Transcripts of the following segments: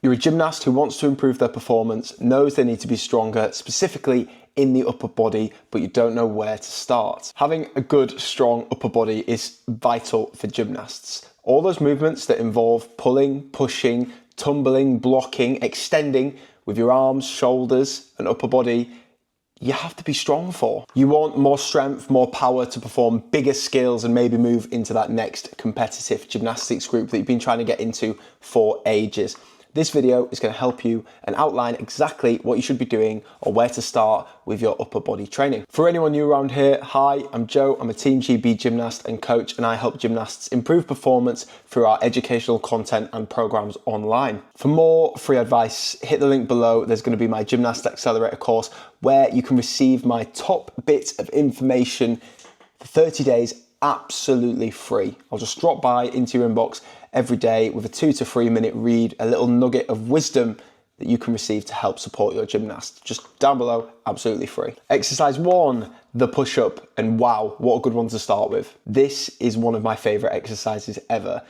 You're a gymnast who wants to improve their performance, knows they need to be stronger, specifically in the upper body, but you don't know where to start. Having a good, strong upper body is vital for gymnasts. All those movements that involve pulling, pushing, tumbling, blocking, extending with your arms, shoulders, and upper body, you have to be strong for. You want more strength, more power to perform bigger skills and maybe move into that next competitive gymnastics group that you've been trying to get into for ages. This video is going to help you and outline exactly what you should be doing or where to start with your upper body training. For anyone new around here, hi, I'm Joe. I'm a Team GB gymnast and coach, and I help gymnasts improve performance through our educational content and programs online. For more free advice, hit the link below. There's going to be my Gymnast Accelerator course where you can receive my top bits of information for 30 days absolutely free. I'll just drop by into your inbox every day with a 2 to 3 minute read, a little nugget of wisdom that you can receive to help support your gymnast. Just down below, absolutely free. Exercise 1, the push-up, and wow, what a good one to start with. This is one of my favorite exercises ever.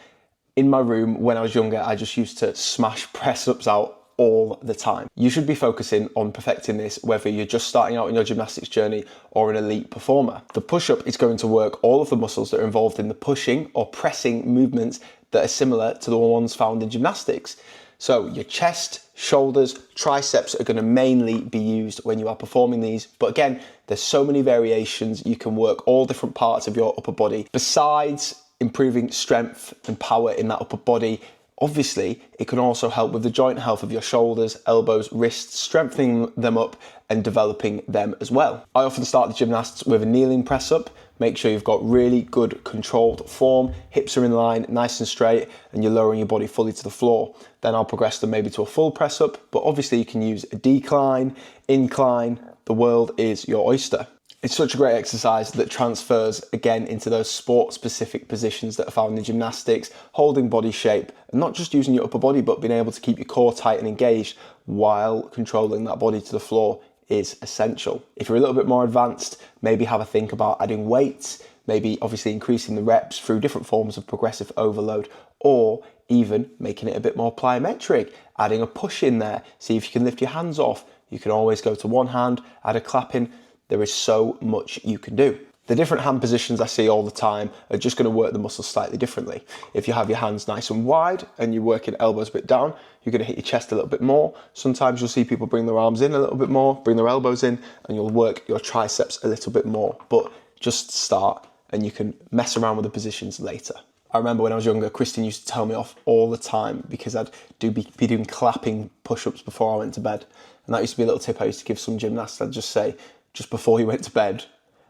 In my room when I was younger, I just used to smash press-ups out all the time. You should be focusing on perfecting this, whether you're just starting out in your gymnastics journey or an elite performer. The push-up is going to work all of the muscles that are involved in the pushing or pressing movements that are similar to the ones found in gymnastics. So your chest, shoulders, triceps are going to mainly be used when you are performing these. But again, there's so many variations. You can work all different parts of your upper body. Besides improving strength and power in that upper body, obviously, it can also help with the joint health of your shoulders, elbows, wrists, strengthening them up and developing them as well. I often start the gymnasts with a kneeling press up. Make sure you've got really good controlled form, hips are in line, nice and straight, and you're lowering your body fully to the floor. Then I'll progress them maybe to a full press up, but obviously you can use a decline, incline, the world is your oyster. It's such a great exercise that transfers again into those sport-specific positions that are found in gymnastics, holding body shape, and not just using your upper body, but being able to keep your core tight and engaged while controlling that body to the floor is essential. If you're a little bit more advanced, maybe have a think about adding weights, maybe obviously increasing the reps through different forms of progressive overload, or even making it a bit more plyometric, adding a push in there, see if you can lift your hands off. You can always go to one hand, add a clap in. There is so much you can do. The different hand positions I see all the time are just going to work the muscles slightly differently. If you have your hands nice and wide and you're working elbows a bit down, you're going to hit your chest a little bit more. Sometimes you'll see people bring their arms in a little bit more, bring their elbows in, and you'll work your triceps a little bit more. But just start and you can mess around with the positions later. I remember when I was younger, Kristen used to tell me off all the time because I'd be doing clapping push-ups before I went to bed. And that used to be a little tip I used to give some gymnasts. I'd just say, just before you went to bed,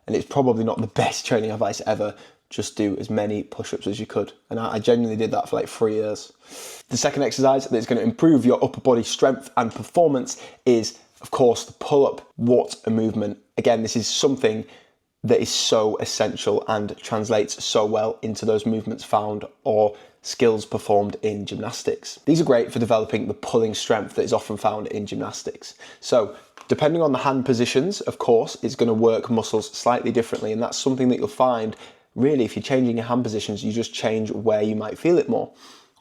and it's probably not the best training advice ever, just do as many push-ups as you could. And I genuinely did that for like 3 years. The second exercise that's going to improve your upper body strength and performance is, of course, the pull-up. What a movement. Again, this is something that is so essential and translates so well into those movements found or skills performed in gymnastics. These are great for developing the pulling strength that is often found in gymnastics. So depending on the hand positions, of course, it's going to work muscles slightly differently, and that's something that you'll find really if you're changing your hand positions, you just change where you might feel it more.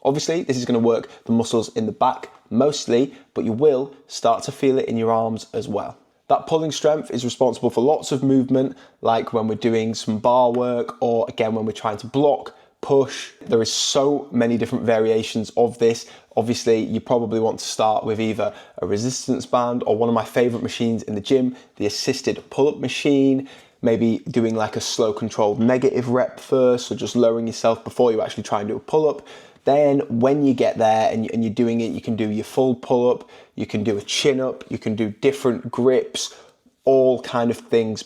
Obviously, this is going to work the muscles in the back mostly, but you will start to feel it in your arms as well. That pulling strength is responsible for lots of movement, like when we're doing some bar work or again when we're trying to block, push. There is so many different variations of this. Obviously, you probably want to start with either a resistance band or one of my favorite machines in the gym, the assisted pull-up machine, maybe doing like a slow controlled negative rep first, so just lowering yourself before you actually try and do a pull-up. Then when you get there and you're doing it, you can do your full pull-up, you can do a chin-up, you can do different grips, all kind of things.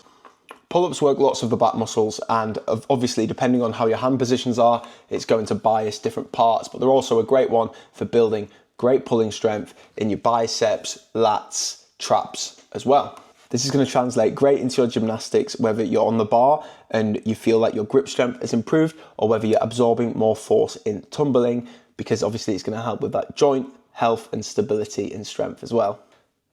Pull-ups work lots of the back muscles, and obviously depending on how your hand positions are, it's going to bias different parts, but they're also a great one for building great pulling strength in your biceps, lats, traps as well. This is going to translate great into your gymnastics, whether you're on the bar and you feel like your grip strength has improved, or whether you're absorbing more force in tumbling, because obviously it's going to help with that joint health and stability and strength as well.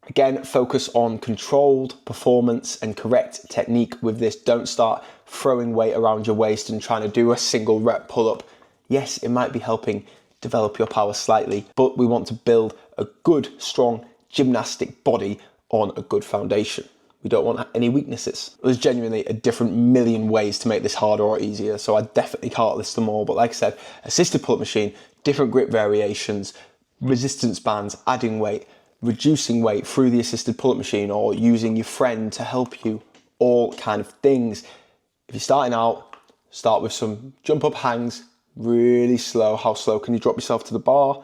Again, focus on controlled performance and correct technique with this. Don't start throwing weight around your waist and trying to do a single rep pull-up. Yes, it might be helping develop your power slightly, but we want to build a good, strong gymnastic body on a good foundation. We don't want any weaknesses. There's genuinely a different million ways to make this harder or easier, so I definitely can't list them all. But like I said, assisted pull-up machine, different grip variations, resistance bands, adding weight, reducing weight through the assisted pull-up machine, or using your friend to help you, all kind of things. If you're starting out, start with some jump up hangs, really slow. How slow can you drop yourself to the bar?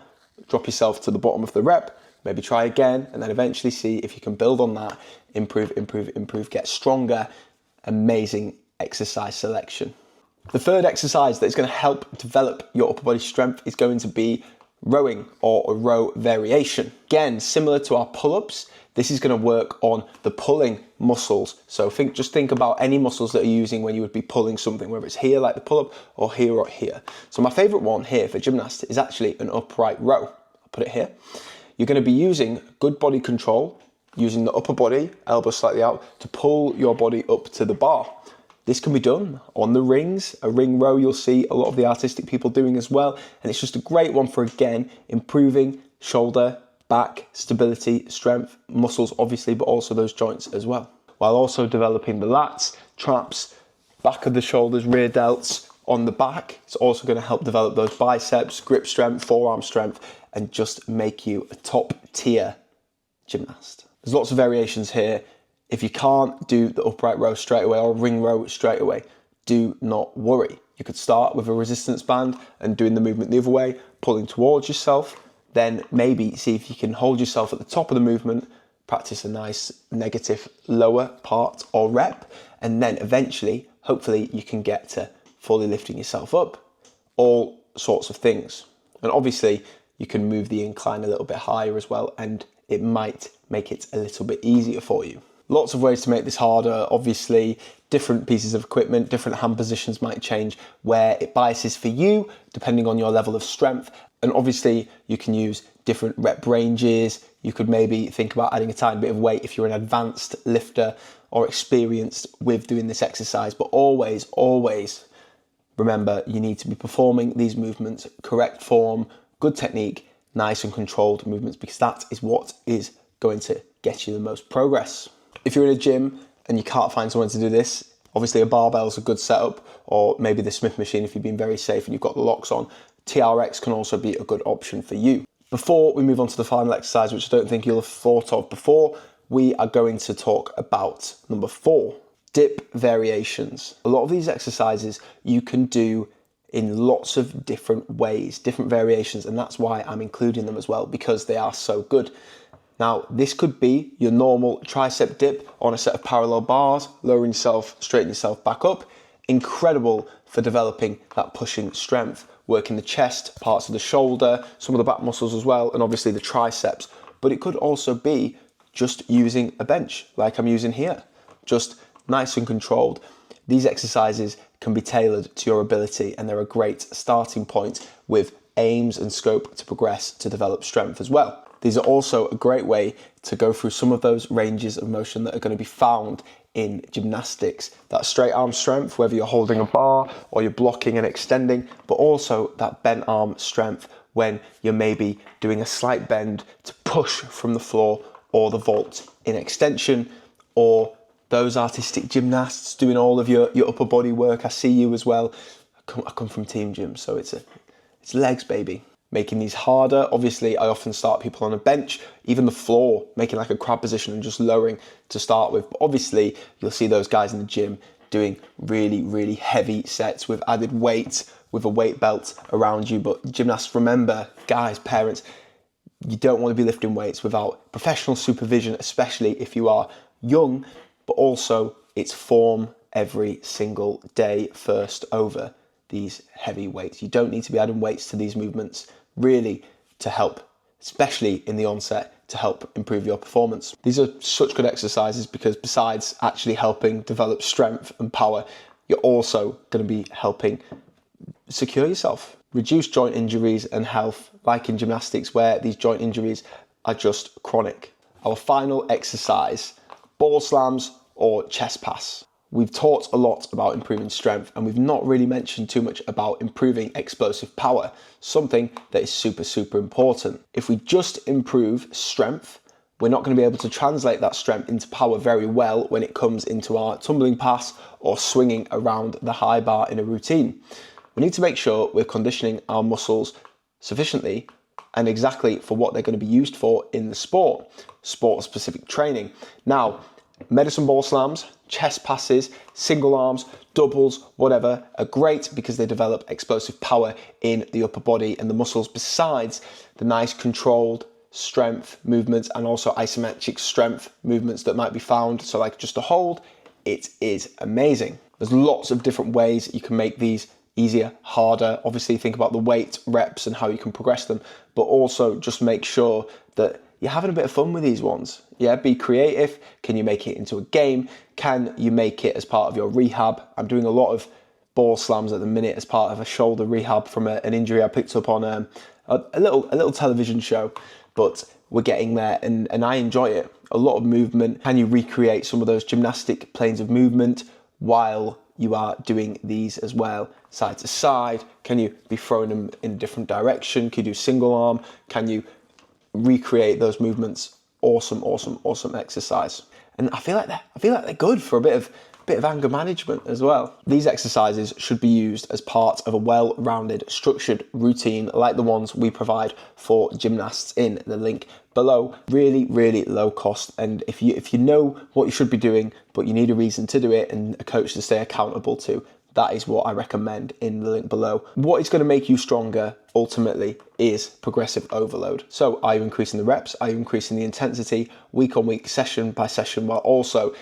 Drop yourself to the bottom of the rep, maybe try again, and then eventually see if you can build on that, improve, get stronger. Amazing exercise selection. The third exercise that is going to help develop your upper body strength is going to be rowing, or a row variation. Again, similar to our pull-ups, this is going to work on the pulling muscles. So just think about any muscles that you're using when you would be pulling something, whether it's here like the pull-up, or here. So my favorite one here for gymnast is actually an upright row. I'll put it here. You're going to be using good body control, using the upper body, elbows slightly out, to pull your body up to the bar. This can be done on the rings, a ring row you'll see a lot of the artistic people doing as well. And it's just a great one for, again, improving shoulder, back, stability, strength, muscles obviously, but also those joints as well. While also developing the lats, traps, back of the shoulders, rear delts on the back. It's also going to help develop those biceps, grip strength, forearm strength, and just make you a top tier gymnast. There's lots of variations here. If you can't do the upright row straight away or ring row straight away, do not worry. You could start with a resistance band and doing the movement the other way, pulling towards yourself, then maybe see if you can hold yourself at the top of the movement, practice a nice negative lower part or rep, and then eventually, hopefully, you can get to fully lifting yourself up, all sorts of things. And obviously, you can move the incline a little bit higher as well, and it might make it a little bit easier for you. Lots of ways to make this harder. Obviously, different pieces of equipment, different hand positions might change where it biases for you, depending on your level of strength. And obviously, you can use different rep ranges. You could maybe think about adding a tiny bit of weight if you're an advanced lifter or experienced with doing this exercise. But always remember, you need to be performing these movements, correct form, good technique, nice and controlled movements, because that is what is going to get you the most progress. If you're in a gym and you can't find someone to do this, obviously a barbell is a good setup, or maybe the Smith machine if you've been very safe and you've got the locks on. TRX can also be a good option for you. Before we move on to the final exercise, which I don't think you'll have thought of before, we are going to talk about number 4, dip variations. A lot of these exercises you can do in lots of different ways, different variations, and that's why I'm including them as well, because they are so good. Now, this could be your normal tricep dip on a set of parallel bars, lowering yourself, straighten yourself back up. Incredible for developing that pushing strength, working the chest, parts of the shoulder, some of the back muscles as well, and obviously the triceps. But it could also be just using a bench, like I'm using here, just nice and controlled. These exercises can be tailored to your ability, and they're a great starting point with aims and scope to progress to develop strength as well. These are also a great way to go through some of those ranges of motion that are going to be found in gymnastics. That straight arm strength, whether you're holding a bar or you're blocking and extending, but also that bent arm strength when you're maybe doing a slight bend to push from the floor or the vault in extension, or those artistic gymnasts doing all of your upper body work. I see you as well. I come from team gym, so it's legs, baby. Making these harder. Obviously, I often start people on a bench, even the floor, making like a crab position and just lowering to start with. But obviously, you'll see those guys in the gym doing really heavy sets with added weight, with a weight belt around you. But gymnasts, remember, guys, parents, you don't want to be lifting weights without professional supervision, especially if you are young, but also it's form every single day first over these heavy weights. You don't need to be adding weights to these movements really to help, especially in the onset, to help improve your performance. These are such good exercises because besides actually helping develop strength and power, you're also going to be helping secure yourself, reduce joint injuries and health, like in gymnastics where these joint injuries are just chronic. Our final exercise, ball slams or chest pass. we've talked a lot about improving strength, and we've not really mentioned too much about improving explosive power, something that is super, super important. If we just improve strength, we're not going to be able to translate that strength into power very well when it comes into our tumbling pass or swinging around the high bar in a routine. We need to make sure we're conditioning our muscles sufficiently and exactly for what they're going to be used for in the sport-specific training. Now, medicine ball slams, chest passes, single arms, doubles, whatever, are great because they develop explosive power in the upper body and the muscles, besides the nice controlled strength movements and also isometric strength movements that might be found. So like just a hold, it is amazing. There's lots of different ways you can make these easier, harder. Obviously think about the weight, reps and how you can progress them, but also just make sure that you're having a bit of fun with these ones. Yeah, be creative. Can you make it into a game? Can you make it as part of your rehab? I'm doing a lot of ball slams at the minute as part of a shoulder rehab from an injury I picked up on a little television show, but we're getting there and I enjoy it. A lot of movement. Can you recreate some of those gymnastic planes of movement while you are doing these as well, side to side? Can you be throwing them in a different direction? Can you do single arm? Can you recreate those movements? Awesome, awesome, awesome exercise. And I feel like they're good for a bit of anger management as well. These exercises should be used as part of a well-rounded, structured routine like the ones we provide for gymnasts in the link below. Really, really low cost. And if you know what you should be doing, but you need a reason to do it and a coach to stay accountable to, that is what I recommend in the link below. What is going to make you stronger ultimately is progressive overload. So are you increasing the reps? Are you increasing the intensity week on week, session by session, while also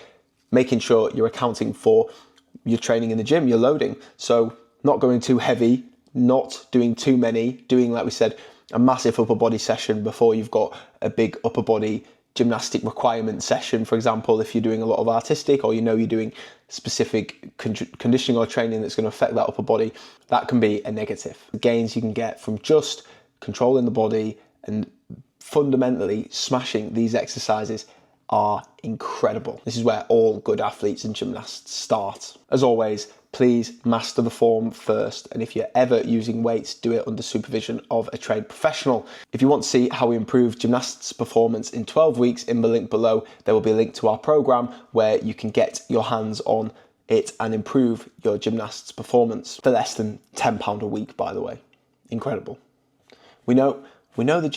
making sure you're accounting for your training in the gym, your loading? So not going too heavy, not doing too many, doing, like we said, a massive upper body session before you've got a big upper body gymnastic requirement session. For example, if you're doing a lot of artistic, or you know you're doing specific conditioning or training that's going to affect that upper body, that can be a negative. The gains you can get from just controlling the body and fundamentally smashing these exercises are incredible. This is where all good athletes and gymnasts start. As always, please master the form first, and if you're ever using weights, do it under supervision of a trained professional. If you want to see how we improve gymnasts' performance in 12 weeks, in the link below, there will be a link to our program where you can get your hands on it and improve your gymnasts' performance for less than £10 a week, by the way. Incredible. We know the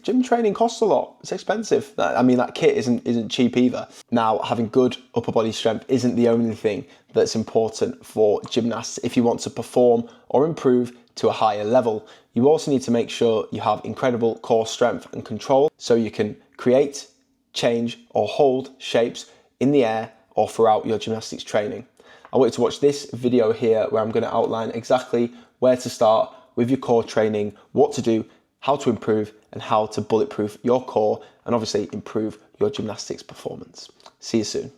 gym training costs a lot. It's expensive. I mean, that kit isn't cheap either. Now, having good upper body strength isn't the only thing that's important for gymnasts. If you want to perform or improve to a higher level, you also need to make sure you have incredible core strength and control so you can create, change or hold shapes in the air or throughout your gymnastics training. I want you to watch this video here where I'm going to outline exactly where to start with your core training, what to do, how to improve, and how to bulletproof your core and obviously improve your gymnastics performance. See you soon.